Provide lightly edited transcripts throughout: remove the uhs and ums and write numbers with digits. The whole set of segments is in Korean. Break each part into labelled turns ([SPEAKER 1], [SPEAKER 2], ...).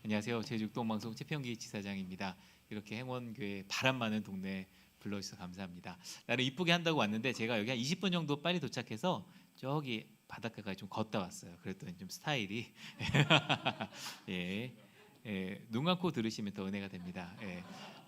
[SPEAKER 1] 안녕하세요. 제주육동방송 최평기 지사장입니다. 이렇게 행원교회 바람 많은 동네 불러주셔서 감사합니다. 나는 이쁘게 한다고 왔는데 제가 여기 한 20분 정도 빨리 도착해서 저기 바닷가까지 좀 걷다 왔어요. 그랬더니 좀 스타일이 예, 눈 감고 들으시면 더 은혜가 됩니다.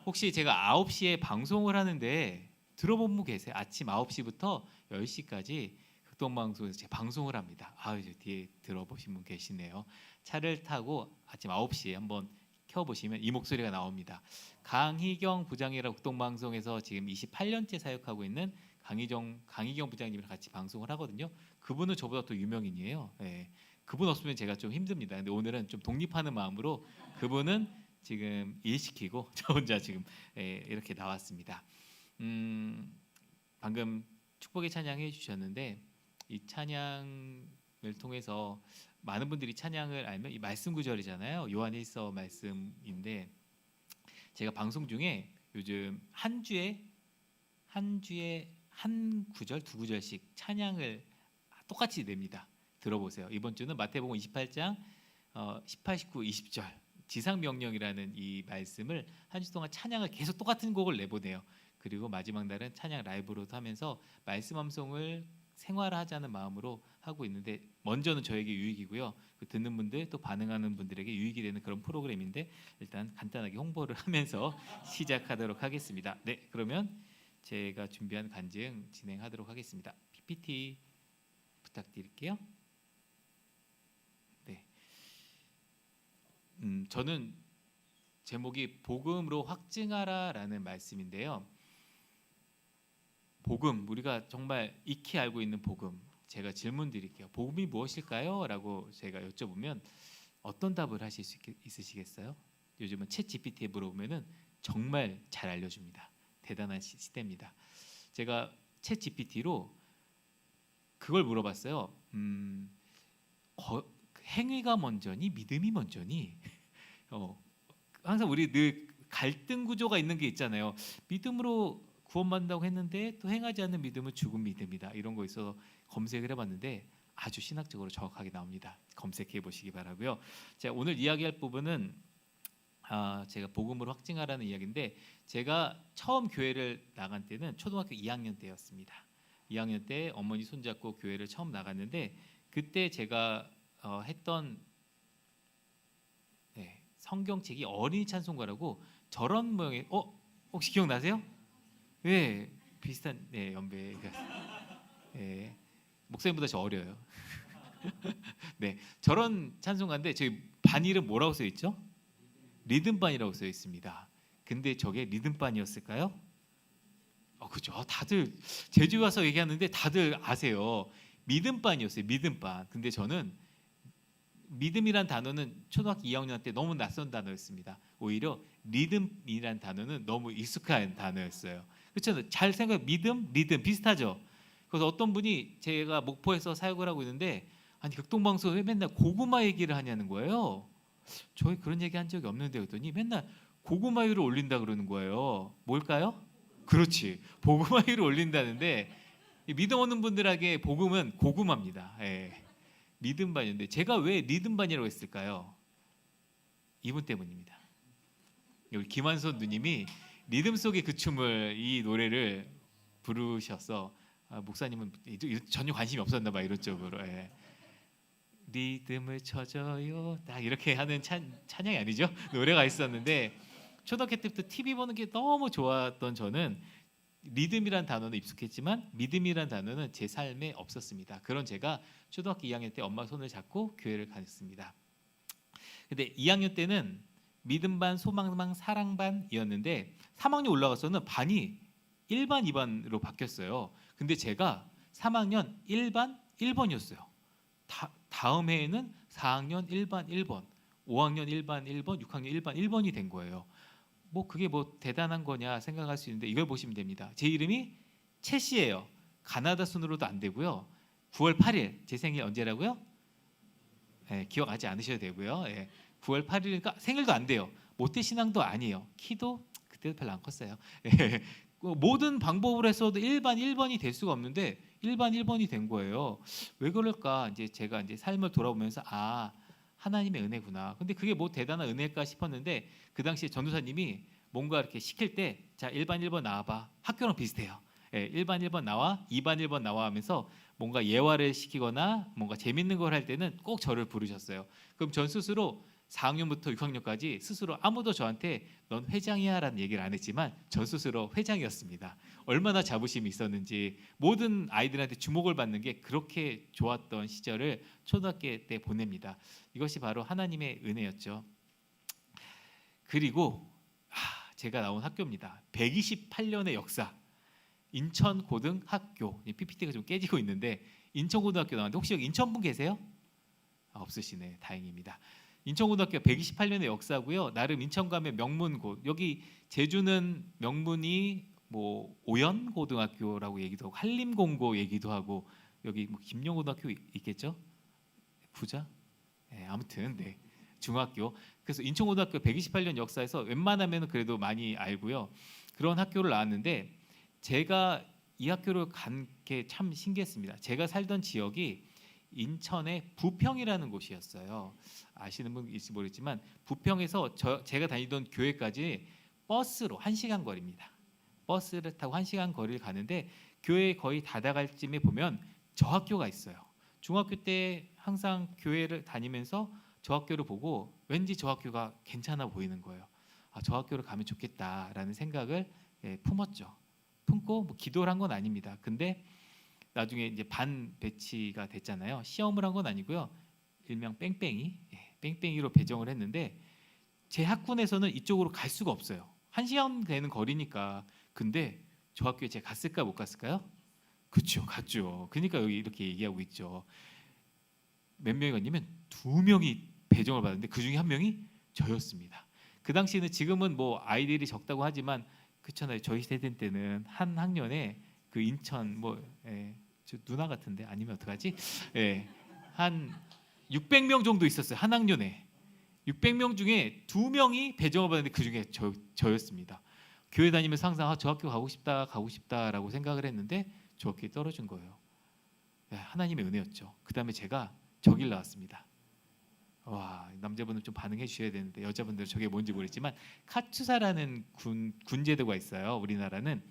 [SPEAKER 1] 혹시 제가 9시에 방송을 하는데 들어본 분 계세요? 아침 9시부터 10시까지 극동방송에서 제 방송을 합니다. 이제 뒤에 들어보신 분 계시네요. 차를 타고 아침 9시에 한번 켜보시면 이 목소리가 나옵니다. 강희경 부장이라고 극동방송에서 지금 28년째 사역하고 있는 강희경 부장님이랑 같이 방송을 하거든요. 그분은 저보다 더 유명인이에요. 그분 없으면 제가 좀 힘듭니다. 근데 오늘은 좀 독립하는 마음으로 그분은 지금 일 시키고 저 혼자 지금 이렇게 나왔습니다. 방금 축복의 찬양해 주셨는데 이 찬양을 통해서 많은 분들이 찬양을 알면 이 말씀 구절이잖아요. 요한일서 말씀인데 제가 방송 중에 요즘 한 주에 한 구절 두 구절씩 찬양을 똑같이 냅니다. 들어보세요. 이번 주는 마태복음 28장 18, 19, 20절 지상명령이라는 이 말씀을 한 주 동안 찬양을 계속 똑같은 곡을 내보내요. 그리고 마지막 날은 찬양 라이브로도 하면서 말씀 암송을 생활하자는 마음으로 하고 있는데 먼저는 저에게 유익이고요. 듣는 분들 또 반응하는 분들에게 유익이 되는 그런 프로그램인데 일단 간단하게 홍보를 하면서 시작하도록 하겠습니다. 네, 그러면 제가 준비한 간증 진행하도록 하겠습니다. PPT 부탁드릴게요. 네, 저는 제목이 복음으로 확증하라라는 말씀인데요. 복음, 우리가 정말 익히 알고 있는 복음, 제가 질문 드릴게요. 복음이 무엇일까요? 라고 제가 여쭤보면 어떤 답을 하실 수 있으시겠어요? 요즘은 챗 GPT에 물어보면 정말 잘 알려줍니다. 대단한 시대입니다. 제가 챗 GPT로 그걸 물어봤어요. 행위가 먼저니 믿음이 먼저니? 항상 우리 늘 갈등 구조가 있는 게 있잖아요. 믿음으로 구원받는다고 했는데 또 행하지 않는 믿음은 죽은 믿음이다. 이런 거 있어서 검색을 해봤는데 아주 신학적으로 정확하게 나옵니다. 검색해 보시기 바라고요. 자, 오늘 이야기할 부분은 제가 복음으로 확증하라는 이야기인데 제가 처음 교회를 나간 때는 초등학교 2학년 때였습니다. 2학년 때 어머니 손잡고 교회를 처음 나갔는데 그때 제가 했던 성경책이 어린이 찬송가라고 저런 모양의 혹시 기억나세요? 네, 비슷한 연배가 목사님보다 저 어려요. 네, 저런 찬송가인데 저희 반 이름 뭐라고 써 있죠? 리듬반이라고 써 있습니다. 근데 저게 리듬반이었을까요? 그죠. 다들 제주 와서 얘기하는데 다들 아세요. 믿음반이었어요. 믿음반. 근데 저는 믿음이란 단어는 초등학교 2학년 때 너무 낯선 단어였습니다. 오히려 리듬이란 단어는 너무 익숙한 단어였어요. 그렇죠? 잘 생각 믿음, 리듬 비슷하죠. 그래서 어떤 분이 제가 목포에서 사역을 하고 있는데 아니 극동방송에 맨날 고구마 얘기를 하냐는 거예요. 저희 그런 얘기 한 적이 없는데 그랬더니 맨날 고구마유를 올린다 그러는 거예요. 뭘까요? 그렇지. 복음화유를 올린다는데 믿음 없는 분들에게 복음은 고구마입니다. 믿음반인데 제가 왜 리듬반이라고 했을까요? 이분 때문입니다. 우리 김한선 누님이 리듬 속의 그 춤을 이 노래를 부르셔서 목사님은 전혀 관심이 없었나 봐 이런 쪽으로 리듬을 쳐줘요 딱 이렇게 하는 찬양이 아니죠 노래가 있었는데 초등학교 때부터 TV 보는 게 너무 좋았던 저는 리듬이란 단어는 익숙했지만 믿음이란 단어는 제 삶에 없었습니다. 그런 제가 초등학교 2학년 때 엄마 손을 잡고 교회를 다녔습니다. 근데 2학년 때는 믿음반, 소망반, 사랑반이었는데 3학년 올라가서는 반이 1반, 2반으로 바뀌었어요. 근데 제가 3학년 1반, 1번이었어요. 다음 해에는 4학년 1반, 1번, 5학년 1반, 1번, 6학년 1반, 1번이 된 거예요. 그게 대단한 거냐 생각할 수 있는데 이걸 보시면 됩니다. 제 이름이 채씨예요. 가나다 순으로도 안 되고요. 9월 8일 제 생일 언제라고요? 기억하지 않으셔도 되고요. 9월 8일이니까 생일도 안 돼요. 모태 신앙도 아니에요. 키도 그때도 별로 안 컸어요. 모든 방법으로 해서도 1반 1번이 될 수가 없는데 1반 1번이 된 거예요. 왜 그럴까? 이제 제가 삶을 돌아보면서 하나님의 은혜구나. 근데 그게 뭐 대단한 은혜일까 싶었는데 그 당시에 전도사님이 뭔가 이렇게 시킬 때 자 1반 1번 나와봐. 학교랑 비슷해요. 예, 1반 1번 나와, 2반 1번 나와 하면서 뭔가 예화를 시키거나 뭔가 재밌는 걸 할 때는 꼭 저를 부르셨어요. 그럼 전 스스로 4학년부터 6학년까지 스스로 아무도 저한테 넌 회장이야 라는 얘기를 안 했지만 전 스스로 회장이었습니다. 얼마나 자부심이 있었는지 모든 아이들한테 주목을 받는 게 그렇게 좋았던 시절을 초등학교 때 보냅니다. 이것이 바로 하나님의 은혜였죠. 그리고 제가 나온 학교입니다. 128년의 역사 인천고등학교. PPT가 좀 깨지고 있는데 인천고등학교 나왔는데 혹시 여기 인천분 계세요? 없으시네. 다행입니다. 인천고등학교 128년의 역사고요. 나름 인천 가면 명문고. 여기 제주는 명문이 뭐 오연고등학교라고 얘기도 하고 한림공고 얘기도 하고 여기 뭐 김영고등학교 있겠죠? 부자? 네, 아무튼 네. 중학교. 그래서 인천고등학교 128년 역사에서 웬만하면 그래도 많이 알고요. 그런 학교를 나왔는데 제가 이 학교를 간 게 참 신기했습니다. 제가 살던 지역이 인천의 부평이라는 곳이었어요. 아시는 분 있을지 모르겠지만 부평에서 제가 다니던 교회까지 버스로 1시간 거리입니다. 버스를 타고 1시간 거리를 가는데 교회 거의 다다갈 쯤에 보면 저 학교가 있어요. 중학교 때 항상 교회를 다니면서 저 학교를 보고 왠지 저 학교가 괜찮아 보이는 거예요. 저 학교를 가면 좋겠다라는 생각을 품었죠. 품고 뭐 기도를 한 건 아닙니다. 근데 나중에 이제 반 배치가 됐잖아요. 시험을 한 건 아니고요. 일명 뺑뺑이, 뺑뺑이로 배정을 했는데 제 학군에서는 이쪽으로 갈 수가 없어요. 1시간 되는 거리니까. 근데 저 학교에 제가 갔을까 못 갔을까요? 그렇죠, 갔죠. 그러니까 여기 이렇게 얘기하고 있죠. 몇 명이 갔냐면 2명이 배정을 받았는데 그 중에 1명이 저였습니다. 그 당시에는 지금은 뭐 아이들이 적다고 하지만 그렇잖아요. 저희 세대 때는 한 학년에 그 인천 저 누나 같은데 아니면 어떡하지? 한 600명 정도 있었어요. 한 학년에 600명 중에 2명이 배정을 받았는데 그 중에 저였습니다. 교회 다니면서 항상 저 학교 가고 싶다라고 생각을 했는데 저 학교에 떨어진 거예요. 하나님의 은혜였죠. 그 다음에 제가 저길 나왔습니다. 와, 남자분들 좀 반응해 주셔야 되는데 여자분들은 저게 뭔지 모르겠지만 카투사라는 군제도가 있어요. 우리나라는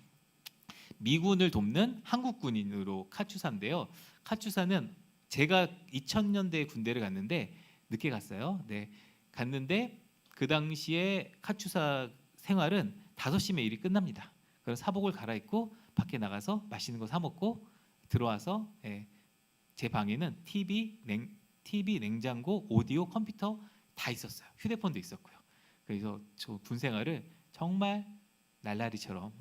[SPEAKER 1] 미군을 돕는 한국 군인으로 카투사인데요. 카투사는 제가 2000년대에 군대를 갔는데 늦게 갔어요. 네, 갔는데 그 당시에 카투사 생활은 5시면 일이 끝납니다. 그래서 사복을 갈아입고 밖에 나가서 맛있는 거 사 먹고 들어와서 제 방에는 TV, 냉장고, 오디오, 컴퓨터 다 있었어요. 휴대폰도 있었고요. 그래서 저 군 생활을 정말 날라리처럼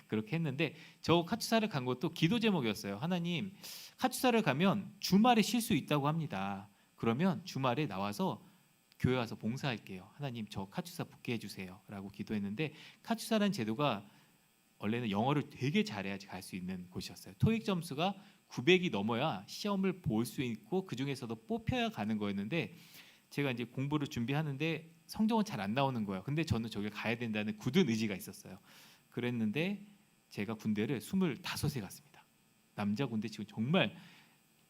[SPEAKER 1] 그렇게 했는데 저 카투사를 간 것도 기도 제목이었어요. 하나님, 카투사를 가면 주말에 쉴 수 있다고 합니다. 그러면 주말에 나와서 교회 와서 봉사할게요. 하나님, 저 카투사 붙게 해주세요 라고 기도했는데 카투사라는 제도가 원래는 영어를 되게 잘해야지 갈 수 있는 곳이었어요. 토익 점수가 900이 넘어야 시험을 볼 수 있고 그 중에서도 뽑혀야 가는 거였는데 제가 이제 공부를 준비하는데 성적은 잘 안 나오는 거예요. 근데 저는 저길 가야 된다는 굳은 의지가 있었어요. 그랬는데 제가 군대를 25세 갔습니다. 남자 군대 치고 정말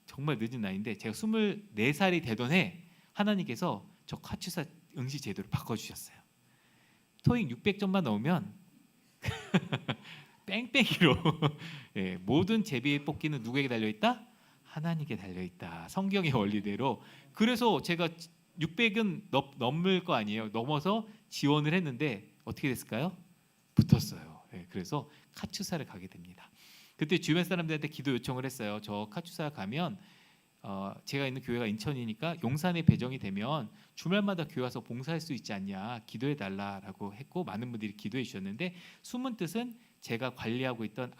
[SPEAKER 1] 늦은 나이인데 제가 24살이 되던 해 하나님께서 저 카투사 응시 제도를 바꿔주셨어요. 토익 600점만 넣으면 뺑뺑이로 모든 제비 뽑기는 누구에게 달려있다? 하나님께 달려있다. 성경의 원리대로. 그래서 제가 600은 넘을 거 아니에요. 넘어서 지원을 했는데 어떻게 됐을까요? 붙었어요. 그래서 카투사를 가게 됩니다. 그때 주변 사람들한테 기도 요청을 했어요. 저 카투사 가면 제가 있는 교회가 인천이니까 용산에 배정이 되면 주말마다 교회 와서 봉사할 수 있지 않냐, 기도해 달라라고 했고 많은 분들이 기도해 주셨는데 숨은 뜻은 제가 관리하고 있던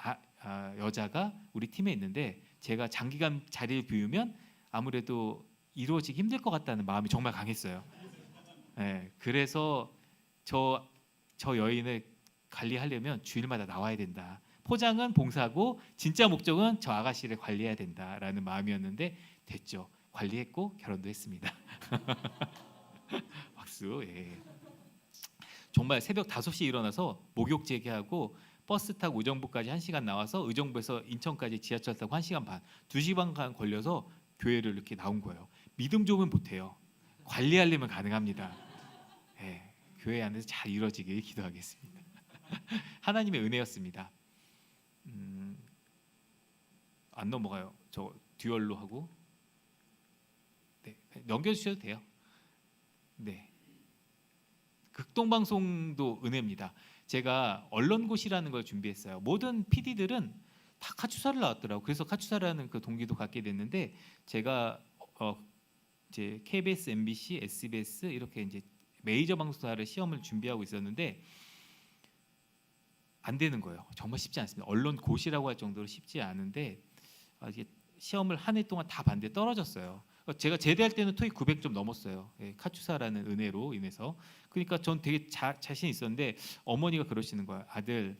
[SPEAKER 1] 여자가 우리 팀에 있는데 제가 장기간 자리를 비우면 아무래도 이루어지기 힘들 것 같다는 마음이 정말 강했어요. 그래서 저 여인을 관리하려면 주일마다 나와야 된다. 포장은 봉사고 진짜 목적은 저 아가씨를 관리해야 된다라는 마음이었는데 됐죠. 관리했고 결혼도 했습니다. 박수. 정말 새벽 5시에 일어나서 목욕 재개하고 버스 타고 의정부까지 1시간 나와서 의정부에서 인천까지 지하철 타고 1시간 반, 2시간 반 걸려서 교회를 이렇게 나온 거예요. 믿음 좋으면 못해요. 관리하려면 가능합니다. 예, 교회 안에서 잘 이루어지길 기도하겠습니다. 하나님의 은혜였습니다. 안 넘어가요. 저 듀얼로 하고 네, 넘겨주셔도 돼요. 네, 극동방송도 은혜입니다. 제가 언론고시라는 걸 준비했어요. 모든 PD들은 다 카투사를 나왔더라고요. 그래서 카투사라는 그 동기도 갖게 됐는데 제가 이제 KBS, MBC, SBS 이렇게 이제 메이저 방송사를 시험을 준비하고 있었는데 안 되는 거예요. 정말 쉽지 않습니다. 언론고시라고 할 정도로 쉽지 않은데 이게 시험을 한 해 동안 다 봤는데 떨어졌어요. 제가 제대할 때는 토익 900점 넘었어요. 예, 카투사라는 은혜로 인해서. 그러니까 전 되게 자신 있었는데 어머니가 그러시는 거예요. 아들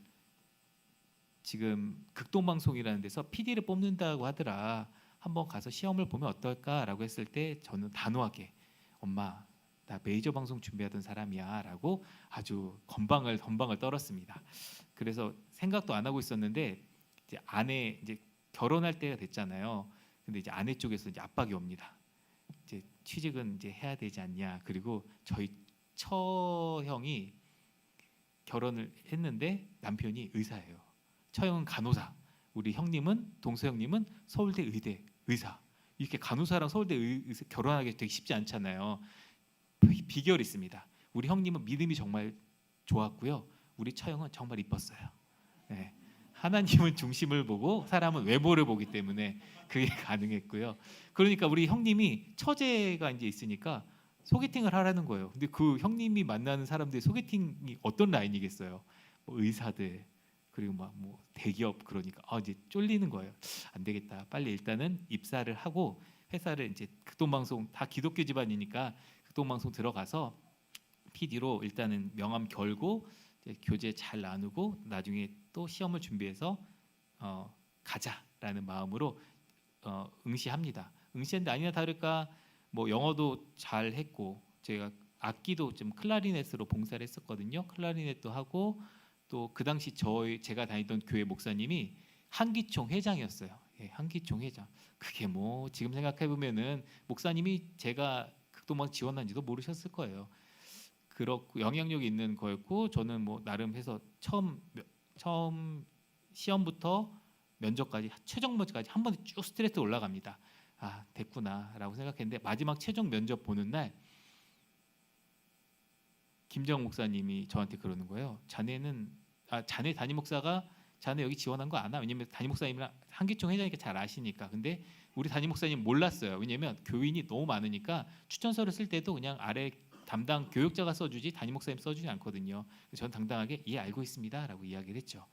[SPEAKER 1] 지금 극동방송이라는 데서 PD를 뽑는다고 하더라. 한번 가서 시험을 보면 어떨까라고 했을 때 저는 단호하게 엄마 나 메이저 방송 준비하던 사람이야라고 아주 건방을 떨었습니다. 그래서 생각도 안 하고 있었는데 이제 아내 이제 결혼할 때가 됐잖아요. 근데 이제 아내 쪽에서 이제 압박이 옵니다. 이제 취직은 이제 해야 되지 않냐. 그리고 저희 처형이 결혼을 했는데 남편이 의사예요. 처형은 간호사. 우리 형님은 동서 형님은 서울대 의대 의사. 이렇게 간호사랑 서울대 의사 결혼하기 되게 쉽지 않잖아요. 비결이 있습니다. 우리 형님은 믿음이 정말 좋았고요. 우리 처형은 정말 이뻤어요. 네. 하나님은 중심을 보고 사람은 외모를 보기 때문에 그게 가능했고요. 그러니까 우리 형님이 처제가 이제 있으니까 소개팅을 하라는 거예요. 근데 그 형님이 만나는 사람들의 소개팅이 어떤 라인이겠어요? 뭐 의사들 그리고 막 뭐 대기업 그러니까 이제 쫄리는 거예요. 안 되겠다. 빨리 일단은 입사를 하고 회사를 이제 극동방송 다 기독교 집안이니까 극동방송 들어가서 PD로 일단은 명함 걸고 교재 잘 나누고 나중에 또 시험을 준비해서 가자라는 마음으로 응시합니다. 응시했는데 아니나 다를까 뭐 영어도 잘 했고 제가 악기도 좀 클라리넷으로 봉사를 했었거든요. 클라리넷도 하고 또 그 당시 제가 다니던 교회 목사님이 한기총 회장이었어요. 예, 한기총 회장. 그게 뭐 지금 생각해 보면은 목사님이 제가 극동방 지원한지도 모르셨을 거예요. 그렇고 영향력이 있는 거였고 저는 뭐 나름 해서 처음 시험부터 면접까지 최종 면접까지 한 번에 쭉 스트레이트 올라갑니다. 아 됐구나라고 생각했는데 마지막 최종 면접 보는 날 김정 목사님이 저한테 그러는 거예요. 자네 담임 목사가 자네 여기 지원한 거 아나? 왜냐면 담임 목사님이랑 한기총 회장이니까 잘 아시니까. 근데 우리 담임 목사님 몰랐어요. 왜냐면 교인이 너무 많으니까 추천서를 쓸 때도 그냥 아래 담당 교육자가 써주지 담임 목사님 써주지 않거든요. 저는 당당하게 예 알고 있습니다라고 이야기를 했죠.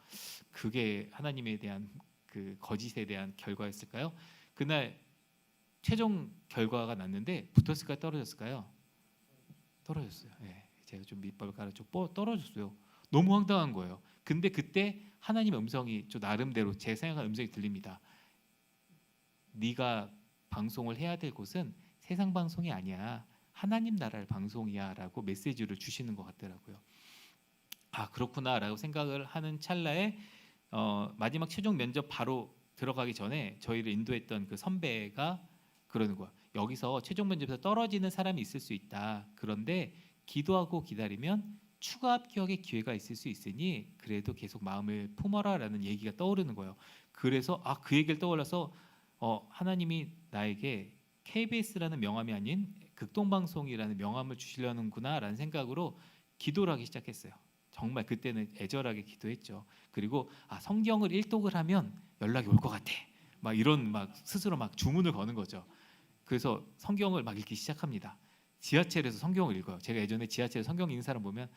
[SPEAKER 1] 그게 하나님에 대한 그 거짓에 대한 결과였을까요? 그날 최종 결과가 났는데 붙었을까요? 떨어졌을까요? 떨어졌어요. 예, 제가 좀 밑밥을 깔아줘 떨어졌어요. 너무 황당한 거예요. 근데 그때 하나님의 음성이 저 나름대로 제 생각한 음성이 들립니다. 네가 방송을 해야 될 곳은 세상 방송이 아니야. 하나님 나라의 방송이야라고 메시지를 주시는 것 같더라고요. 아 그렇구나라고 생각을 하는 찰나에 마지막 최종 면접 바로 들어가기 전에 저희를 인도했던 그 선배가 그러는 거야. 여기서 최종 면접에서 떨어지는 사람이 있을 수 있다. 그런데 기도하고 기다리면 추가 합격의 기회가 있을 수 있으니 그래도 계속 마음을 품어라라는 얘기가 떠오르는 거예요. 그래서 그 얘기를 떠올라서 하나님이 나에게 KBS라는 명함이 아닌 극동방송이라는 명함을 주시려는구나라는 생각으로 기도를 하기 시작했어요. 정말 그때는 애절하게 기도했죠. 그리고 성경을 일독을 하면 연락이 올 것 같아. 막 이런 막 스스로 막 주문을 거는 거죠. 그래서 성경을 막 읽기 시작합니다. 지하철에서 성경을 읽어요. 제가 예전에 지하철에서 성경 읽는 사람 보면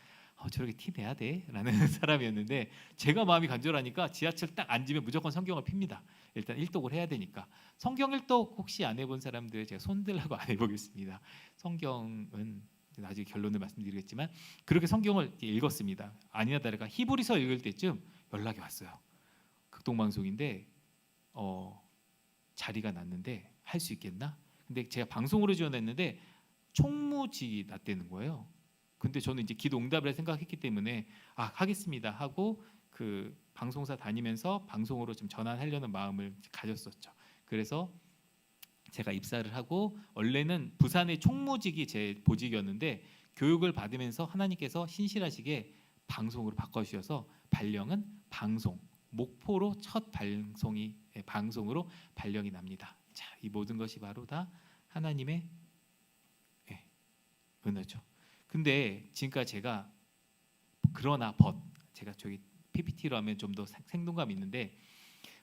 [SPEAKER 1] 저렇게 티 내야 돼? 라는 사람이었는데 제가 마음이 간절하니까 지하철 딱 앉으면 무조건 성경을 핍니다. 일단 일독을 해야 되니까. 성경 일독 혹시 안 해본 사람들 제가 손들라고 안 해보겠습니다. 성경은 나중에 결론을 말씀드리겠지만 그렇게 성경을 읽었습니다. 아니나 다를까 히브리서 읽을 때쯤 연락이 왔어요. 극동방송인데 자리가 났는데 할 수 있겠나? 근데 제가 방송으로 지원했는데 총무직이 났다는 거예요. 근데 저는 이제 기도 응답을 생각했기 때문에 하겠습니다 하고 그 방송사 다니면서 방송으로 좀 전환하려는 마음을 가졌었죠. 그래서 제가 입사를 하고 원래는 부산의 총무직이 제 보직이었는데 교육을 받으면서 하나님께서 신실하시게 방송으로 바꿔주셔서 발령은 방송, 목포로 첫 방송으로 발령이 납니다. 자, 이 모든 것이 바로 다 하나님의 은혜죠. 근데 지금까지 제가 그러나 제가 저기 PPT로 하면 좀 더 생동감 있는데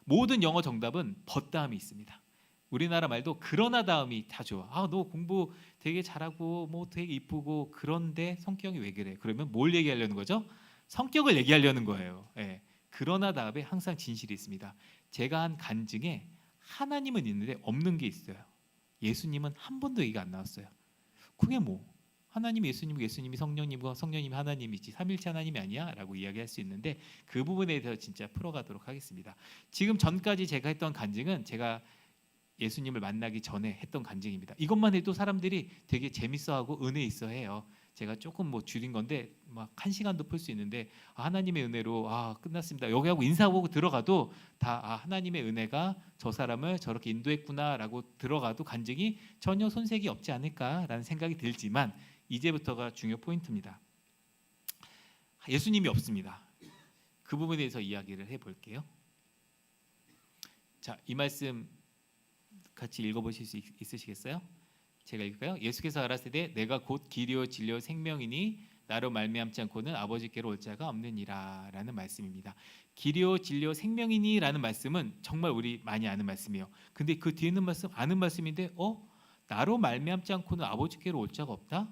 [SPEAKER 1] 모든 영어 정답은 다음이 있습니다. 우리나라 말도 그러나 다음이 다 좋아. 너 공부 되게 잘하고 뭐 되게 이쁘고 그런데 성격이 왜 그래? 그러면 뭘 얘기하려는 거죠? 성격을 얘기하려는 거예요. 예. 그러나 다음에 항상 진실이 있습니다. 제가 한 간증에 하나님은 있는데 없는 게 있어요. 예수님은 한 번도 얘기가 안 나왔어요. 그게 뭐? 하나님이 예수님이고 예수님이 성령님과 성령님이 하나님이지 삼일체 하나님이 아니야? 라고 이야기할 수 있는데 그 부분에 대해서 진짜 풀어가도록 하겠습니다. 지금 전까지 제가 했던 간증은 제가 예수님을 만나기 전에 했던 간증입니다. 이것만 해도 사람들이 되게 재밌어하고 은혜 있어해요. 제가 조금 뭐 줄인 건데 막 1시간도 풀 수 있는데 하나님의 은혜로 끝났습니다. 여기 하고 인사하고 들어가도 다 하나님의 은혜가 저 사람을 저렇게 인도했구나라고 들어가도 간증이 전혀 손색이 없지 않을까라는 생각이 들지만 이제부터가 중요 포인트입니다. 예수님이 없습니다. 그 부분에 대해서 이야기를 해볼게요. 자, 이 말씀 같이 읽어보실 수 있으시겠어요? 제가 읽을까요? 예수께서 가라사대 내가 곧 길이요 진리요 생명이니 나로 말미암지 않고는 아버지께로 올 자가 없느니라 라는 말씀입니다. 길이요 진리요 생명이니 라는 말씀은 정말 우리 많이 아는 말씀이에요. 근데 그 뒤에 있는 말씀 아는 말씀인데 나로 말미암지 않고는 아버지께로 올 자가 없다?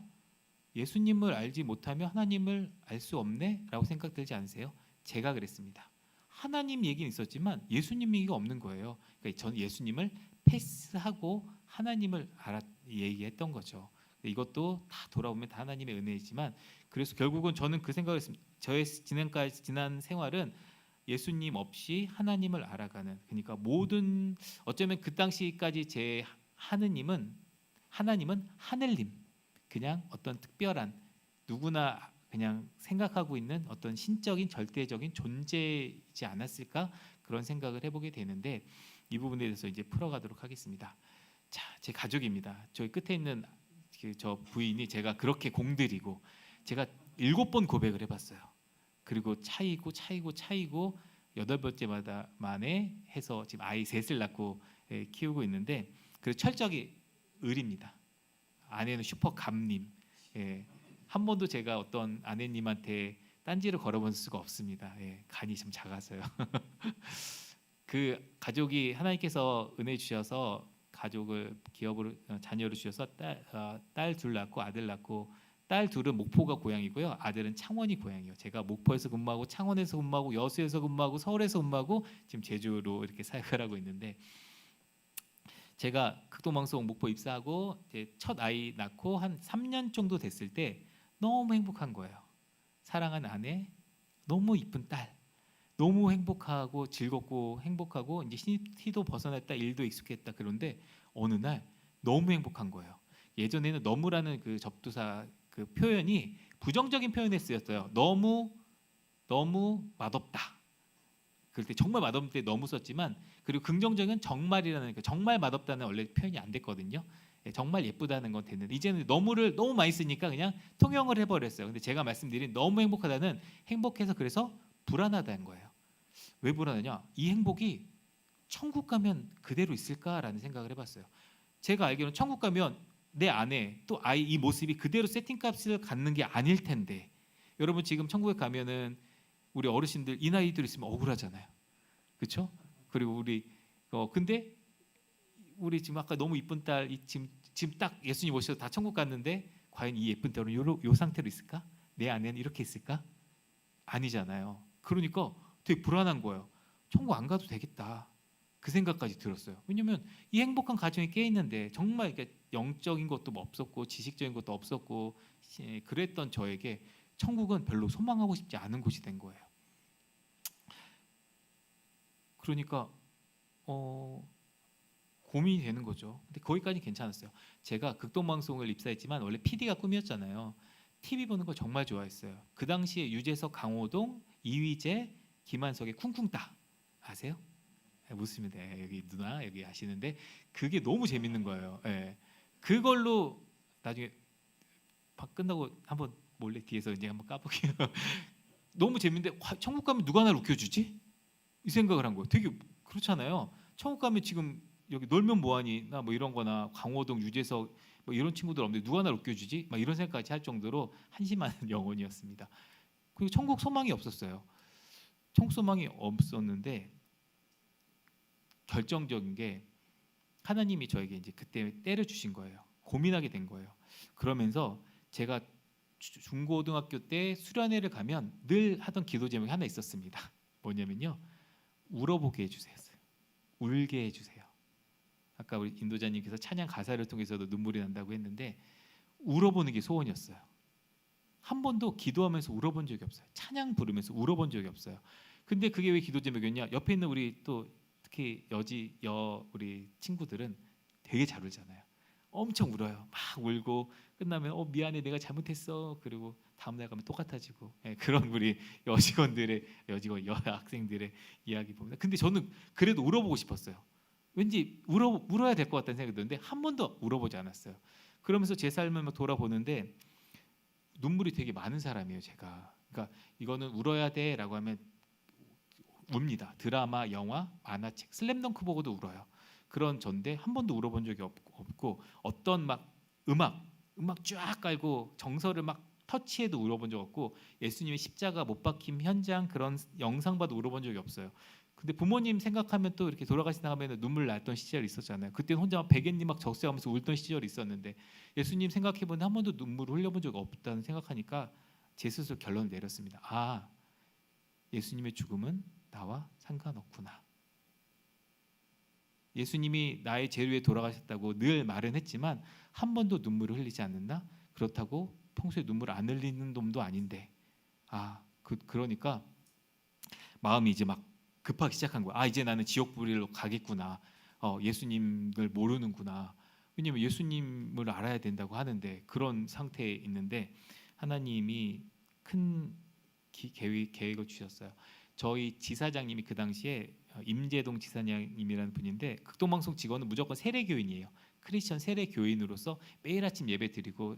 [SPEAKER 1] 예수님을 알지 못하면 하나님을 알 수 없네? 라고 생각들지 않으세요? 제가 그랬습니다. 하나님 얘기는 있었지만 예수님 얘기가 없는 거예요. 그러니까 저는 예수님을 패스하고 하나님을 얘기했던 거죠. 이것도 다 돌아보면 다 하나님의 은혜이지만 그래서 결국은 저는 그 생각을 했습니다. 저의 지난 생활은 예수님 없이 하나님을 알아가는, 그러니까 모든 어쩌면 그 당시까지 제 하나님은 하늘님, 그냥 어떤 특별한 누구나 그냥 생각하고 있는 어떤 신적인 절대적인 존재이지 않았을까 그런 생각을 해보게 되는데 이 부분에 대해서 이제 풀어가도록 하겠습니다. 자, 제 가족입니다. 저희 끝에 있는 저 부인이 제가 그렇게 공들이고 제가 7번 고백을 해봤어요. 그리고 차이고 8번째마다 만에 해서 지금 아이 셋을 낳고 키우고 있는데 그 철저하게 을입니다. 아내는 슈퍼 감님. 한 번도 제가 어떤 아내님한테 딴지를 걸어본 수가 없습니다. 간이 좀 작아서요. 그 가족이 하나님께서 은혜 주셔서 가족을 기업으로 자녀를 주셔서 딸 둘 낳고 아들 낳고 딸 둘은 목포가 고향이고요. 아들은 창원이 고향이에요. 제가 목포에서 근무하고 창원에서 근무하고 여수에서 근무하고 서울에서 근무하고 지금 제주로 이렇게 사역을 하고 있는데 제가 극동방송 목포 입사하고 이제 첫 아이 낳고 한 3년 정도 됐을 때 너무 행복한 거예요. 사랑하는 아내, 너무 이쁜 딸, 너무 행복하고 즐겁고 행복하고 이제 신입티도 벗어났다, 일도 익숙했다. 그런데 어느 날 너무 행복한 거예요. 예전에는 너무라는 그 접두사 그 표현이 부정적인 표현에 쓰였어요. 너무 맛없다. 그럴 때 정말 맛없을 때 너무 썼지만 그리고 긍정적인 정말이라는 정말 맛없다는 원래 표현이 안 됐거든요. 정말 예쁘다는 건 됐는데 이제는 너무를 너무 많이 쓰니까 그냥 통용을 해버렸어요. 근데 제가 말씀드린 너무 행복하다는 행복해서 그래서 불안하다는 거예요. 왜 불안하냐? 이 행복이 천국 가면 그대로 있을까라는 생각을 해봤어요. 제가 알기로는 천국 가면 내 아내 또 아이 이 모습이 그대로 세팅값을 갖는 게 아닐 텐데 여러분 지금 천국에 가면은 우리 어르신들 이 나이들 있으면 억울하잖아요. 그렇죠? 그리고 우리 근데 우리 지금 아까 너무 이쁜 딸 지금 딱 예수님 오셔서 다 천국 갔는데 과연 이 예쁜 딸은 요 상태로 있을까? 내 아내는 이렇게 있을까? 아니잖아요. 그러니까 되게 불안한 거예요. 천국 안 가도 되겠다. 그 생각까지 들었어요. 왜냐하면 이 행복한 가정이 깨 있는데 정말 영적인 것도 없었고 지식적인 것도 없었고 그랬던 저에게 천국은 별로 소망하고 싶지 않은 곳이 된 거예요. 그러니까 고민이 되는 거죠. 근데 거기까지 괜찮았어요. 제가 극동방송을 입사했지만 원래 PD가 꿈이었잖아요. TV 보는 거 정말 좋아했어요. 그 당시에 유재석, 강호동, 이휘재, 김한석의 쿵쿵따 아세요? 묻습니다. 여기 누나 여기 아시는데 그게 너무 재밌는 거예요. 예. 그걸로 나중에 끝나고 한번 몰래 뒤에서 이제 한번 까볼게요. 너무 재밌는데 천국 가면 누가 나를 웃겨주지? 이 생각을 한 거예요. 되게 그렇잖아요. 천국 가면 지금 여기 놀면 뭐하니 나 뭐 이런거나 강호동 유재석 뭐 이런 친구들 없는데 누가 나를 웃겨주지? 막 이런 생각까지 할 정도로 한심한 영혼이었습니다. 그리고 천국 소망이 없었어요. 천국 소망이 없었는데 결정적인 게 하나님이 저에게 이제 그때 때려 주신 거예요. 고민하게 된 거예요. 그러면서 제가 중고등학교 때 수련회를 가면 늘 하던 기도 제목이 하나 있었습니다. 뭐냐면요, 울어보게 해주세요. 울게 해주세요. 아까 우리 인도자님께서 찬양 가사를 통해서도 눈물이 난다고 했는데 울어보는 게 소원이었어요. 한 번도 기도하면서 울어본 적이 없어요. 찬양 부르면서 울어본 적이 없어요. 근데 그게 왜 기도 제목이었냐? 옆에 있는 우리 또 특히 우리 친구들은 되게 잘 울잖아요. 엄청 울어요. 막 울고 끝나면 미안해 내가 잘못했어. 그리고 다음날 가면 똑같아지고 그런 우리 여학생들의 이야기 봅니다. 근데 저는 그래도 울어보고 싶었어요. 왠지 울어야 될 것 같다는 생각이 드는데 한 번도 울어보지 않았어요. 그러면서 제 삶을 막 돌아보는데 눈물이 되게 많은 사람이에요. 제가. 그러니까 이거는 울어야 돼라고 하면 웁니다. 드라마, 영화, 만화책, 슬램덩크 보고도 울어요. 그런 전데 한 번도 울어본 적이 없고 어떤 막 음악 쫙 깔고 정서를 막 터치해도 울어본 적 없고 예수님의 십자가 못 박힘 현장 그런 영상 봐도 울어본 적이 없어요. 근데 부모님 생각하면 또 이렇게 돌아가시다 하면 눈물 났던 시절이 있었잖아요. 그때는 혼자 막 베갯님 막 적세하면서 울던 시절이 있었는데 예수님 생각해보면 한 번도 눈물을 흘려본 적 없다는 생각하니까 제 스스로 결론을 내렸습니다. 아, 예수님의 죽음은 나와 상관없구나. 예수님이 나의 죄를 위해 돌아가셨다고 늘 말은 했지만 한 번도 눈물을 흘리지 않는다. 그렇다고 평소에 눈물 안 흘리는 놈도 아닌데 그러니까 마음이 이제 막 급하기 시작한 거야. 이제 나는 지옥 불리로 가겠구나. 예수님을 모르는구나. 왜냐하면 예수님을 알아야 된다고 하는데 그런 상태에 있는데 하나님이 큰 계획을 주셨어요. 저희 지사장님이 그 당시에 임재동 지사장님이라는 분인데 극동방송 직원은 무조건 세례교인이에요. 크리스천 세례교인으로서 매일 아침 예배 드리고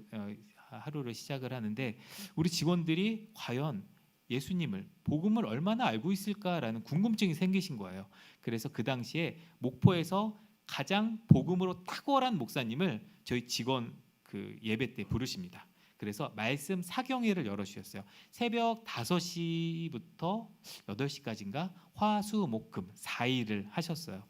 [SPEAKER 1] 하루를 시작을 하는데 우리 직원들이 과연 예수님을 복음을 얼마나 알고 있을까라는 궁금증이 생기신 거예요. 그래서 그 당시에 목포에서 가장 복음으로 탁월한 목사님을 저희 직원 그 예배 때 부르십니다. 그래서 말씀 사경회를 열어주셨어요. 새벽 5시부터 8시까지인가 화수목금 4일을 하셨어요.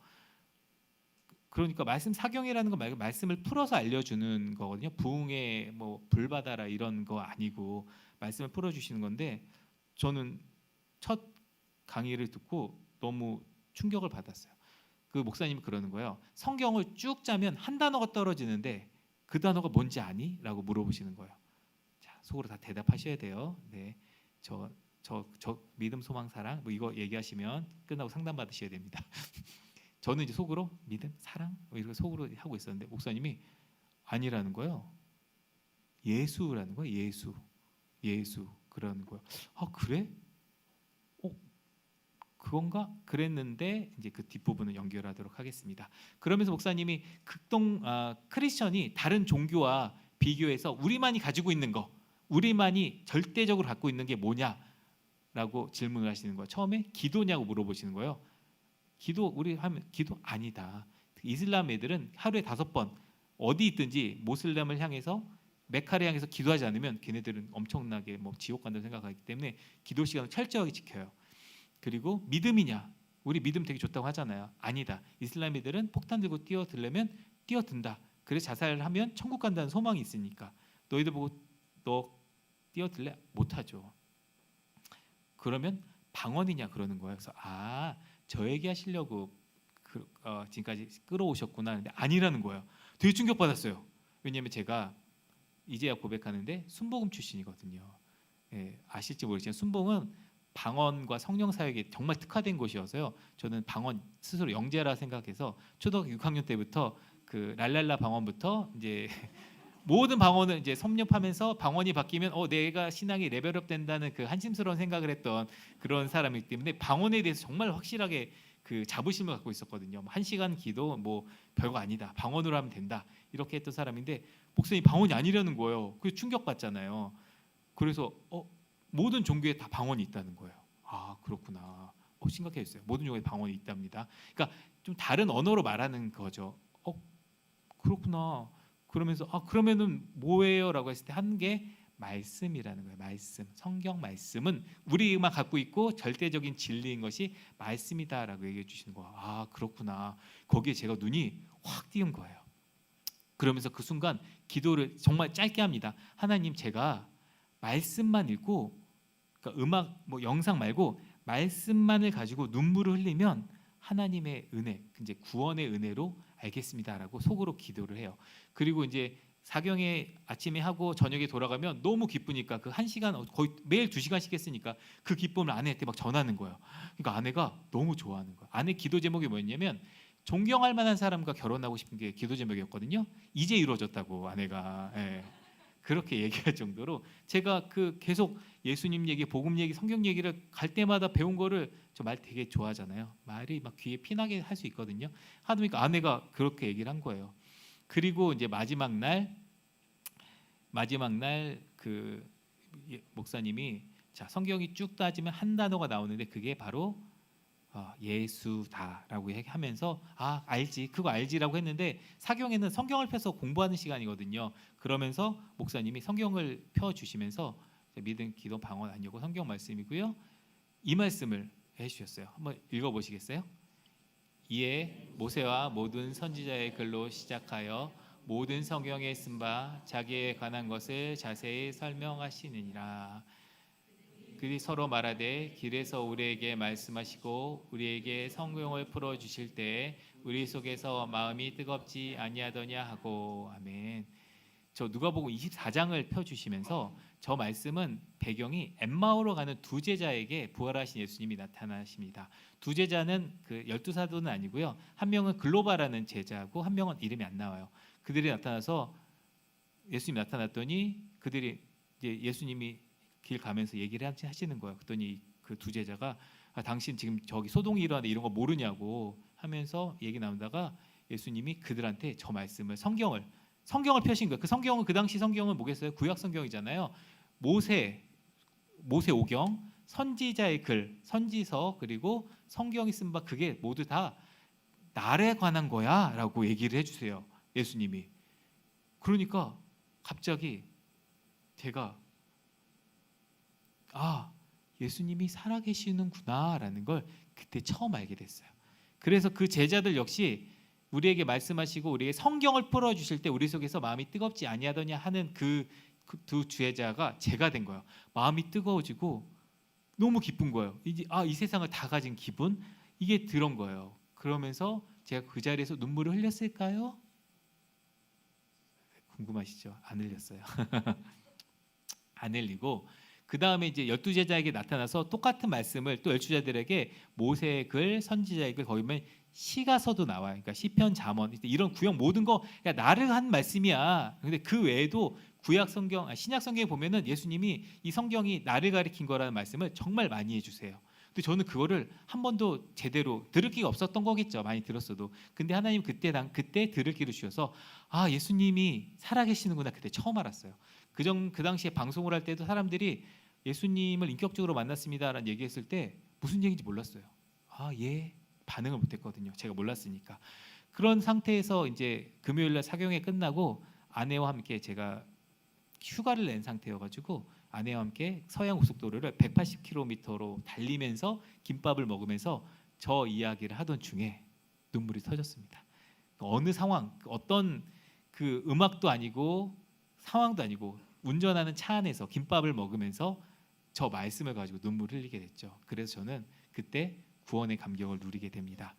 [SPEAKER 1] 그러니까 말씀 사경회라는 거 말고 말씀을 풀어서 알려주는 거거든요. 부흥에 뭐 불 받아라 이런 거 아니고 말씀을 풀어주시는 건데 저는 첫 강의를 듣고 너무 충격을 받았어요. 그 목사님이 그러는 거예요. 성경을 쭉 짜면 한 단어가 떨어지는데 그 단어가 뭔지 아니? 라고 물어보시는 거예요. 자, 속으로 다 대답하셔야 돼요. 네, 저 믿음, 소망, 사랑 뭐 이거 얘기하시면 끝나고 상담 받으셔야 됩니다. 저는 이제 속으로 믿음, 사랑 뭐 이렇게 속으로 하고 있었는데 목사님이 아니라는 거예요. 예수라는 거예요. 예수 그러는 거예요. 그래? 그건가? 그랬는데 이제 그 뒷부분을 연결하도록 하겠습니다. 그러면서 목사님이 크리스천이 다른 종교와 비교해서 우리만이 가지고 있는 거, 우리만이 절대적으로 갖고 있는 게 뭐냐라고 질문을 하시는 거예요. 처음에 기도냐고 물어보시는 거예요. 우리 하면 기도 아니다. 이슬람 애들은 하루에 5번 어디 있든지 모슬렘을 향해서 메카를 향해서 기도하지 않으면 걔네들은 엄청나게 뭐 지옥 간다고 생각하기 때문에 기도 시간을 철저하게 지켜요. 그리고 믿음이냐? 우리 믿음 되게 좋다고 하잖아요. 아니다. 이슬람 애들은 폭탄 들고 뛰어들려면 뛰어든다. 그래서 자살을 하면 천국 간다는 소망이 있으니까 너희들 보고 너 뛰어들래? 못하죠. 그러면 방언이냐 그러는 거예요. 그래서 저 얘기하시려고 지금까지 끌어오셨구나 하는데 아니라는 거예요. 되게 충격받았어요. 왜냐하면 제가 이제야 고백하는데 순복음 출신이거든요. 아실지 모르겠지만 순복음은 방언과 성령 사역에 정말 특화된 곳이어서요. 저는 방언 스스로 영재라 생각해서 초등학교 6학년 때부터 그 랄랄라 방언부터 이제 모든 방언을 이제 섭렵하면서 방언이 바뀌면 내가 신앙이 레벨업 된다는 그 한심스러운 생각을 했던 그런 사람이기 때문에 방언에 대해서 정말 확실하게 그 자부심을 갖고 있었거든요. 1시간 기도 뭐 별거 아니다. 방언으로 하면 된다. 이렇게 했던 사람인데 목사님 방언이 아니라는 거예요. 그래서 충격받잖아요. 그래서 모든 종교에 다 방언이 있다는 거예요. 아 그렇구나. 심각해졌어요. 모든 종교에 방언이 있답니다. 그러니까 좀 다른 언어로 말하는 거죠. 그렇구나. 그러면서 그러면은 뭐예요?라고 했을 때 한 게 말씀이라는 거예요. 말씀, 성경 말씀은 우리만 갖고 있고 절대적인 진리인 것이 말씀이다라고 얘기해 주시는 거예요. 아 그렇구나. 거기에 제가 눈이 확 띄은 거예요. 그러면서 그 순간 기도를 정말 짧게 합니다. 하나님 제가 말씀만 읽고 그러니까 음악 뭐 영상 말고 말씀만을 가지고 눈물을 흘리면 하나님의 은혜, 이제 구원의 은혜로 알겠습니다라고 속으로 기도를 해요. 그리고 이제 사경에 아침에 하고 저녁에 돌아가면 너무 기쁘니까 그 1시간 거의 매일 2시간씩 했으니까 그 기쁨을 아내한테 막 전하는 거예요. 그러니까 아내가 너무 좋아하는 거예요. 아내 기도 제목이 뭐였냐면 존경할 만한 사람과 결혼하고 싶은 게 기도 제목이었거든요. 이제 이루어졌다고 아내가 그렇게 얘기할 정도로 제가 그 계속 예수님 얘기, 복음 얘기, 성경 얘기를 갈 때마다 배운 거를 저 말 되게 좋아하잖아요. 말이 막 귀에 피나게 할 수 있거든요. 하다 보니까 아내가 그렇게 얘기를 한 거예요. 그리고 이제 마지막 날 그 목사님이 자 성경이 쭉 따지면 한 단어가 나오는데 그게 바로 예수다라고 하면서 알지 그거 알지라고 했는데 사경에는 성경을 펴서 공부하는 시간이거든요. 그러면서 목사님이 성경을 펴주시면서 믿음 기도 방언 아니고 성경 말씀이고요. 이 말씀을 해주셨어요. 한번 읽어보시겠어요? 이에 모세와 모든 선지자의 글로 시작하여 모든 성경에 쓴 바 자기에 관한 것을 자세히 설명하시느니라. 그들이 서로 말하되 길에서 우리에게 말씀하시고 우리에게 성경을 풀어 주실 때에 우리 속에서 마음이 뜨겁지 아니하더냐 하고. 아멘. 저 누가복음 24장을 펴주시면서 저 말씀은 배경이 엠마오로 가는 두 제자에게 부활하신 예수님이 나타나십니다. 두 제자는 그 12사도는 아니고요. 한 명은 글로바라는 제자고 한 명은 이름이 안 나와요. 그들이 나타나서 예수님이 나타났더니 그들이 이제 예수님이 길 가면서 얘기를 하시는 거예요. 그랬더니 그 두 제자가 당신 지금 저기 소동이 일어나는데 이런 거 모르냐고 하면서 얘기 나누다가 예수님이 그들한테 저 말씀을 성경을 펴신 거예요. 그 성경은 그 당시 성경은 뭐겠어요? 구약 성경이잖아요. 모세 오경, 선지자의 글, 선지서 그리고 성경이 쓴 바 그게 모두 다 날에 관한 거야라고 얘기를 해주세요. 예수님이. 그러니까 갑자기 제가 예수님이 살아계시는구나라는 걸 그때 처음 알게 됐어요. 그래서 그 제자들 역시 우리에게 말씀하시고 우리에게 성경을 풀어주실 때 우리 속에서 마음이 뜨겁지 아니하더냐 하는 그 두 제자가 제가 된 거예요. 마음이 뜨거워지고 너무 기쁜 거예요. 이제 이 세상을 다 가진 기분 이게 들은 거예요. 그러면서 제가 그 자리에서 눈물을 흘렸을까요? 궁금하시죠? 안 흘렸어요. 안 흘리고 그 다음에 이제 12제자에게 나타나서 똑같은 말씀을 또 12제자들에게 모세의 글, 선지자의 글 거기 보면 시가서도 나와요. 그러니까 시편, 잠언 이런 구약 모든 거 나를 한 말씀이야. 근데 그 외에도 구약 성경, 신약 성경에 보면은 예수님이 이 성경이 나를 가리킨 거라는 말씀을 정말 많이 해주세요. 근데 저는 그거를 한 번도 제대로 들을 기가 없었던 거겠죠. 많이 들었어도. 근데 하나님 그때 들을 기를 주셔서 예수님이 살아계시는구나 그때 처음 알았어요. 그 당시에 방송을 할 때도 사람들이 예수님을 인격적으로 만났습니다라는 얘기했을 때 무슨 얘기인지 몰랐어요. 예 반응을 못했거든요. 제가 몰랐으니까. 그런 상태에서 이제 금요일날 사경회 끝나고 아내와 함께 제가 휴가를 낸 상태여가지고 아내와 함께 서양 고속도로를 180km로 달리면서 김밥을 먹으면서 저 이야기를 하던 중에 눈물이 터졌습니다. 어느 상황, 어떤 그 음악도 아니고 상황도 아니고 운전하는 차 안에서 김밥을 먹으면서 저 말씀을 가지고 눈물을 흘리게 됐죠. 그래서 저는 그때 구원의 감격을 누리게 됩니다.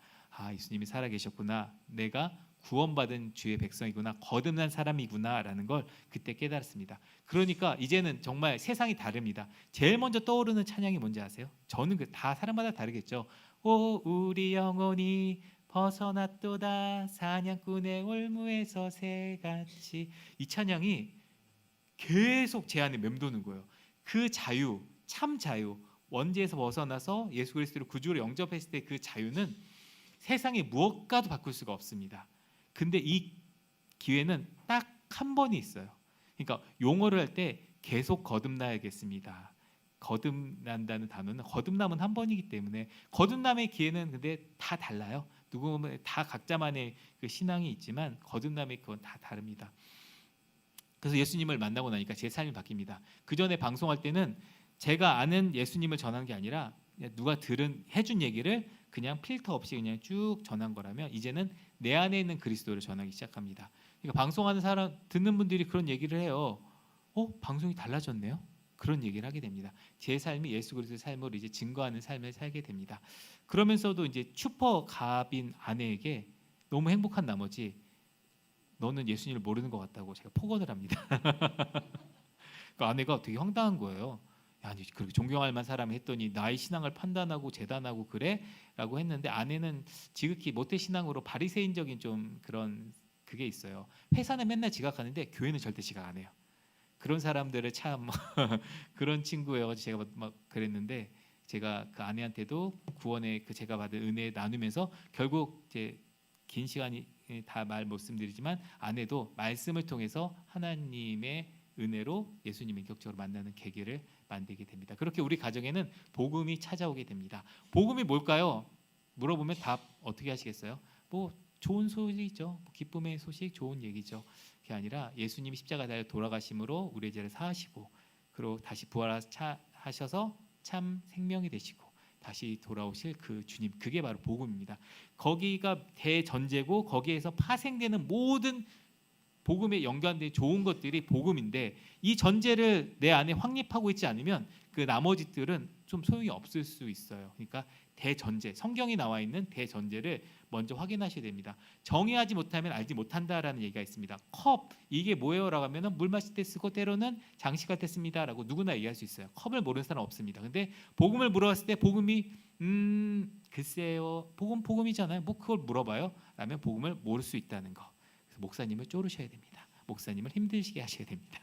[SPEAKER 1] 예수님이 살아계셨구나. 내가 구원받은 주의 백성이구나. 거듭난 사람이구나라는 걸 그때 깨달았습니다. 그러니까 이제는 정말 세상이 다릅니다. 제일 먼저 떠오르는 찬양이 뭔지 아세요? 저는 다 사람마다 다르겠죠. 오 우리 영혼이 벗어났도다 사냥꾼의 올무에서 새같이. 이 찬양이 계속 제 안에 맴도는 거예요. 그 자유, 참 자유, 원죄에서 벗어나서 예수 그리스도를 구주로 영접했을 때 그 자유는 세상의 무엇과도 바꿀 수가 없습니다. 근데 이 기회는 딱 한 번이 있어요. 그러니까 용어를 할 때 계속 거듭나야겠습니다. 거듭난다는 단어는 거듭남은 한 번이기 때문에 거듭남의 기회는 근데 다 달라요. 누구는 다 각자만의 그 신앙이 있지만 거듭남의 그건 다 다릅니다. 그래서 예수님을 만나고 나니까 제 삶이 바뀝니다. 그 전에 방송할 때는 제가 아는 예수님을 전한 게 아니라 누가 해준 얘기를 그냥 필터 없이 그냥 쭉 전한 거라면 이제는 내 안에 있는 그리스도를 전하기 시작합니다. 그러니까 방송하는 사람 듣는 분들이 그런 얘기를 해요. 방송이 달라졌네요. 그런 얘기를 하게 됩니다. 제 삶이 예수 그리스도의 삶으로 이제 증거하는 삶을 살게 됩니다. 그러면서도 이제 슈퍼 갑인 아내에게 너무 행복한 나머지 너는 예수님을 모르는 것 같다고 제가 폭언을 합니다. 그 아내가 되게 황당한 거예요. 아니 그렇게 존경할 만한 사람이 했더니 나의 신앙을 판단하고 재단하고 그래? 라고 했는데 아내는 지극히 모태 신앙으로 바리새인적인 좀 그런 그게 있어요. 회사는 맨날 지각하는데 교회는 절대 지각 안 해요. 그런 사람들을 참 그런 친구예요. 제가 막 그랬는데 제가 그 아내한테도 구원의 그 제가 받은 은혜 나누면서 결국 이제 긴 시간이 다 말 말씀드리지만 아내도 말씀을 통해서 하나님의 은혜로 예수님을 인격적으로 만나는 계기를 만들게 됩니다. 그렇게 우리 가정에는 복음이 찾아오게 됩니다. 복음이 뭘까요? 물어보면 답 어떻게 하시겠어요? 뭐 좋은 소식이죠. 기쁨의 소식, 좋은 얘기죠. 그게 아니라 예수님이 십자가에 달려 돌아가심으로 우리의 죄를 사하시고 그리고 다시 부활하셔서 참 생명이 되시고 다시 돌아오실 그 주님, 그게 바로 복음입니다. 거기가 대전제고 거기에서 파생되는 모든 복음에 연관된 좋은 것들이 복음인데 이 전제를 내 안에 확립하고 있지 않으면 그 나머지들은 좀 소용이 없을 수 있어요. 그러니까 대전제, 성경이 나와 있는 대전제를 먼저 확인하셔야 됩니다. 정의하지 못하면 알지 못한다라는 얘기가 있습니다. 컵 이게 뭐예요라고 하면은 물 마실 때 쓰고 때로는 장식할 때 씁니다라고 누구나 얘기할 수 있어요. 컵을 모르는 사람 없습니다. 근데 복음을 물어봤을 때 복음이 글쎄요, 복음이잖아요. 뭐 그걸 물어봐요? 라면 복음을 모를 수 있다는 거. 그래서 목사님을 쪼르셔야 됩니다. 목사님을 힘드시게 하셔야 됩니다.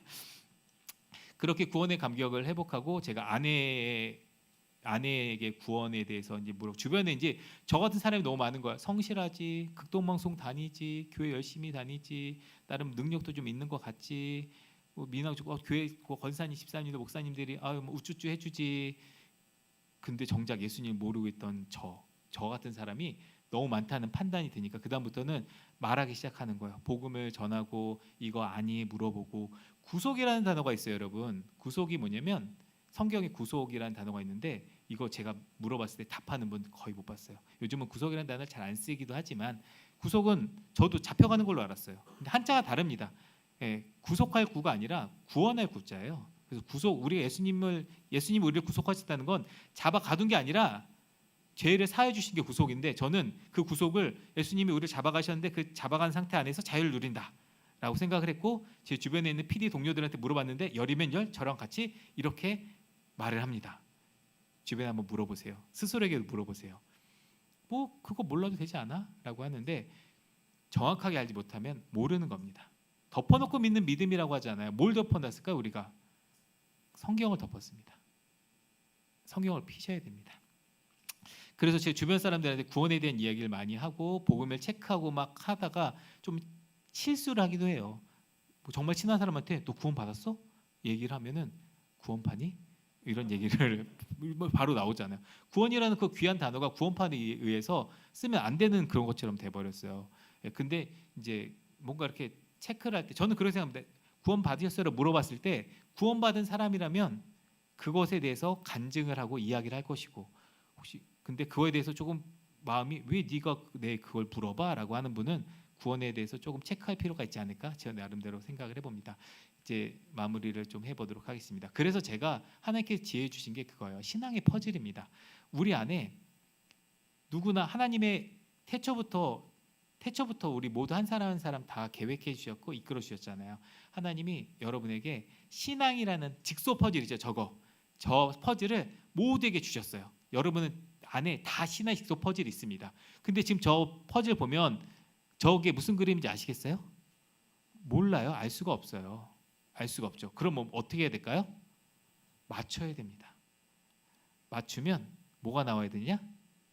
[SPEAKER 1] 그렇게 구원의 감격을 회복하고 제가 아내에게 구원에 대해서 이제 주변에 이제 저 같은 사람이 너무 많은 거야. 성실하지, 극동방송 다니지, 교회 열심히 다니지, 나름 능력도 좀 있는 것 같지. 뭐 민학 교회 권사님, 집사님들, 목사님들이 뭐 우쭈쭈 해주지. 근데 정작 예수님 모르고 있던 저 같은 사람이 너무 많다는 판단이 드니까 그 다음부터는 말하기 시작하는 거예요. 복음을 전하고 이거 아니 물어보고 구속이라는 단어가 있어요, 여러분. 구속이 뭐냐면 성경에 구속이라는 단어가 있는데 이거 제가 물어봤을 때 답하는 분 거의 못 봤어요. 요즘은 구속이라는 단어를 잘 안 쓰기도 하지만 구속은 저도 잡혀가는 걸로 알았어요. 근데 한자가 다릅니다. 구속할 구가 아니라 구원할 구자예요. 그래서 구속 우리가 예수님이 우리를 구속하셨다는 건 잡아 가둔 게 아니라 죄를 사해 주신 게 구속인데 저는 그 구속을 예수님이 우리를 잡아가셨는데 그 잡아간 상태 안에서 자유를 누린다라고 생각을 했고 제 주변에 있는 PD 동료들한테 물어봤는데 열이면 열 저랑 같이 이렇게 말을 합니다. 주변에 한번 물어보세요. 스스로에게도 물어보세요. 뭐 그거 몰라도 되지 않아? 라고 하는데 정확하게 알지 못하면 모르는 겁니다. 덮어놓고 믿는 믿음이라고 하잖아요. 뭘 덮어놨을까요? 우리가 성경을 덮었습니다. 성경을 피셔야 됩니다. 그래서 제 주변 사람들한테 구원에 대한 이야기를 많이 하고 복음을 체크하고 막 하다가 좀 실수를 하기도 해요. 뭐 정말 친한 사람한테 너 구원 받았어? 얘기를 하면은 구원파니? 이런 얘기를 바로 나오잖아요. 구원이라는 그 귀한 단어가 구원판에 의해서 쓰면 안 되는 그런 것처럼 돼버렸어요. 근데 이제 뭔가 이렇게 체크를 할 때 저는 그렇게 생각합니다. 구원 받으셨어요? 물어봤을 때 구원받은 사람이라면 그것에 대해서 간증을 하고 이야기를 할 것이고 혹시 근데 그거에 대해서 조금 마음이 왜 네가 그걸 물어봐라고 하는 분은 구원에 대해서 조금 체크할 필요가 있지 않을까 제 나름대로 생각을 해봅니다. 이제 마무리를 좀 해보도록 하겠습니다. 그래서 제가 하나님께서 지혜 주신 게 그거예요. 신앙의 퍼즐입니다. 우리 안에 누구나 하나님의 태초부터 우리 모두 한 사람 한 사람 다 계획해 주셨고 이끌어 주셨잖아요. 하나님이 여러분에게 신앙이라는 직소 퍼즐이죠. 저 퍼즐을 모두에게 주셨어요. 여러분은 안에 다 신앙 직소 퍼즐이 있습니다. 근데 지금 저 퍼즐 보면 저게 무슨 그림인지 아시겠어요? 몰라요. 알 수가 없어요. 알 수가 없죠. 그럼 뭐 어떻게 해야 될까요? 맞춰야 됩니다. 맞추면 뭐가 나와야 되냐?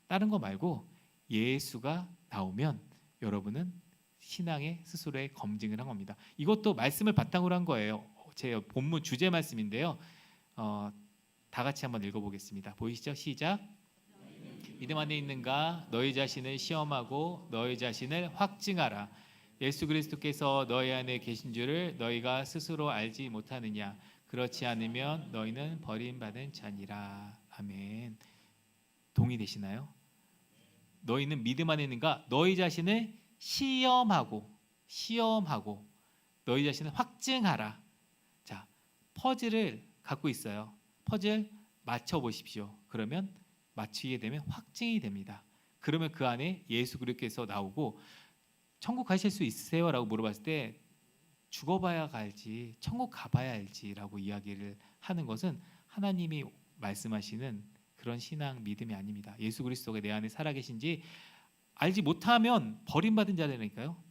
[SPEAKER 1] 다른 거 말고 예수가 나오면 여러분은 신앙의 스스로의 검증을 한 겁니다. 이것도 말씀을 바탕으로 한 거예요. 제 본문 주제 말씀인데요. 다 같이 한번 읽어보겠습니다. 보이시죠? 시작. 믿음 안에 있는가? 너희 자신을 시험하고 너희 자신을 확증하라. 예수 그리스도께서 너희 안에 계신 줄을 너희가 스스로 알지 못하느냐? 그렇지 않으면 너희는 버림받은 자니라. 아멘. 동의되시나요? 너희는 믿음 안에 있는가? 너희 자신을 시험하고 너희 자신을 확증하라. 자, 퍼즐을 갖고 있어요. 퍼즐 맞춰 보십시오. 그러면 맞추게 되면 확증이 됩니다. 그러면 그 안에 예수 그리스도께서 나오고 천국 가실 수 있으세요? 라고 물어봤을 때 죽어봐야 알지, 천국 가봐야 알지라고 이야기를 하는 것은 하나님이 말씀하시는 그런 신앙 믿음이 아닙니다. 예수 그리스도가 내 안에 살아계신지 알지 못하면 버림받은 자라니까요.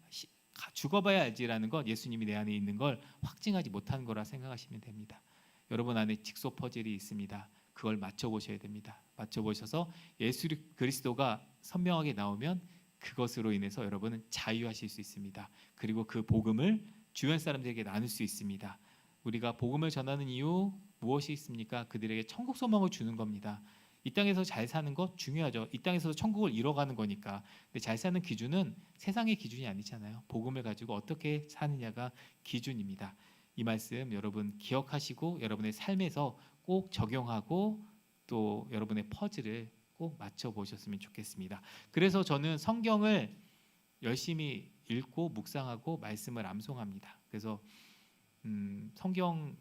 [SPEAKER 1] 죽어봐야 알지라는 건 예수님이 내 안에 있는 걸 확증하지 못한 거라 생각하시면 됩니다. 여러분 안에 직소 퍼즐이 있습니다. 그걸 맞춰보셔야 됩니다. 맞춰보셔서 예수 그리스도가 선명하게 나오면 그것으로 인해서 여러분은 자유하실 수 있습니다. 그리고 그 복음을 주변 사람들에게 나눌 수 있습니다. 우리가 복음을 전하는 이유 무엇이 있습니까? 그들에게 천국 소망을 주는 겁니다. 이 땅에서 잘 사는 것 중요하죠. 이 땅에서 천국을 이뤄가는 거니까. 근데 잘 사는 기준은 세상의 기준이 아니잖아요. 복음을 가지고 어떻게 사느냐가 기준입니다. 이 말씀 여러분 기억하시고 여러분의 삶에서 꼭 적용하고 또 여러분의 퍼즐을 꼭 맞춰보셨으면 좋겠습니다. 그래서 저는 성경을 열심히 읽고 묵상하고 말씀을 암송합니다. 그래서 성경을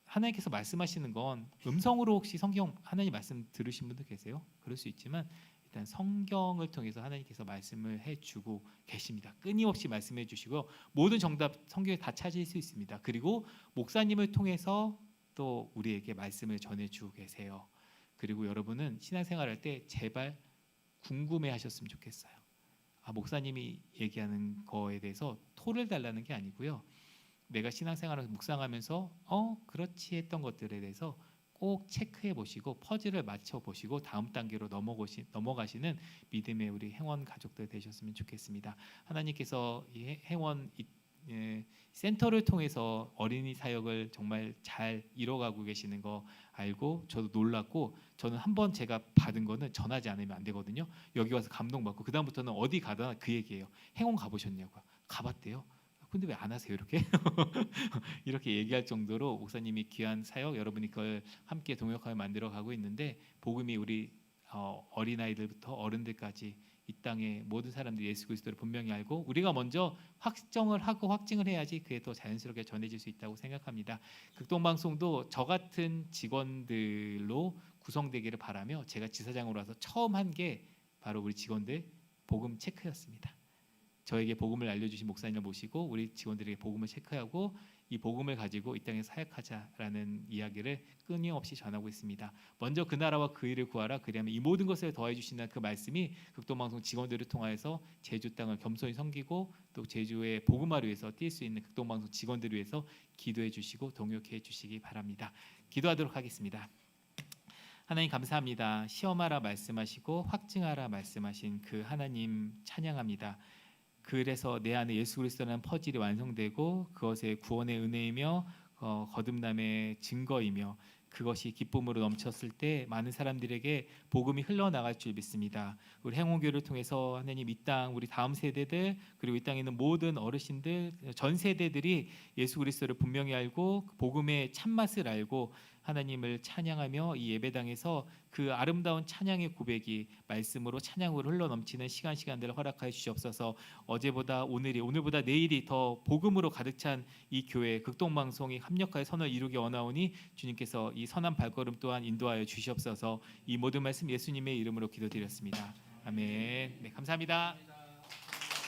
[SPEAKER 1] 하나님께서 말씀하시는 건 음성으로 혹시 성경 하나님 말씀 들으신 분도 계세요? 그럴 수 있지만 일단 성경을 통해서 하나님께서 말씀을 해주고 계십니다. 끊임없이 말씀해 주시고 모든 정답 성경에 다 찾을 수 있습니다. 그리고 목사님을 통해서 또 우리에게 말씀을 전해주고 계세요. 그리고 여러분은 신앙생활할 때 제발 궁금해하셨으면 좋겠어요. 목사님이 얘기하는 거에 대해서 토를 달라는 게 아니고요. 내가 신앙생활을 묵상하면서 그렇지 했던 것들에 대해서 꼭 체크해 보시고 퍼즐을 맞춰 보시고 다음 단계로 넘어가시는 믿음의 우리 행원 가족들 되셨으면 좋겠습니다. 하나님께서 이 행원 센터를 통해서 어린이 사역을 정말 잘 이뤄가고 계시는 거 알고 저도 놀랐고, 저는 한번 제가 받은 거는 전하지 않으면 안 되거든요. 여기 와서 감동받고 그 다음부터는 어디 가다 그 얘기예요. 행원 가보셨냐고요. 가봤대요. 근데 왜 안 하세요 이렇게? 이렇게 얘기할 정도로 목사님이 귀한 사역, 여러분이 그걸 함께 동역하며 만들어 가고 있는데, 복음이 우리 어린아이들부터 어른들까지 이 땅의 모든 사람들이 예수 그리스도를 분명히 알고 우리가 먼저 확정을 하고 확증을 해야지 그게 더 자연스럽게 전해질 수 있다고 생각합니다. 극동방송도 저 같은 직원들로 구성되기를 바라며 제가 지사장으로 와서 처음 한 게 바로 우리 직원들 복음 체크였습니다. 저에게 복음을 알려주신 목사님을 모시고 우리 직원들에게 복음을 체크하고 이 복음을 가지고 이 땅에 사역하자라는 이야기를 끊임없이 전하고 있습니다. 먼저 그 나라와 그 일을 구하라, 그리하면 이 모든 것을 더해 주신다는 그 말씀이 극동방송 직원들을 통하여서 제주 땅을 겸손히 섬기고 또 제주의 복음화를 위해서 뛸 수 있는 극동방송 직원들을 위해서 기도해 주시고 동역해 주시기 바랍니다. 기도하도록 하겠습니다. 하나님 감사합니다. 시험하라 말씀하시고 확증하라 말씀하신 그 하나님 찬양합니다. 그래서 내 안에 예수 그리스도라는 퍼즐이 완성되고 그것의 구원의 은혜이며 거듭남의 증거이며 그것이 기쁨으로 넘쳤을 때 많은 사람들에게 복음이 흘러나갈 줄 믿습니다. 우리 행운교를 통해서 하나님 이 땅 우리 다음 세대들 그리고 이 땅에 있는 모든 어르신들 전 세대들이 예수 그리스도를 분명히 알고 복음의 참맛을 알고 하나님을 찬양하며 이 예배당에서 그 아름다운 찬양의 고백이 말씀으로 찬양으로 흘러넘치는 시간들을 허락하여 주시옵소서. 어제보다 오늘보다 내일이 더 복음으로 가득 찬 이 교회 극동방송이 합력하여 선을 이루기 원하오니 주님께서 이 선한 발걸음 또한 인도하여 주시옵소서. 이 모든 말씀 예수님의 이름으로 기도드렸습니다. 아멘. 네, 감사합니다.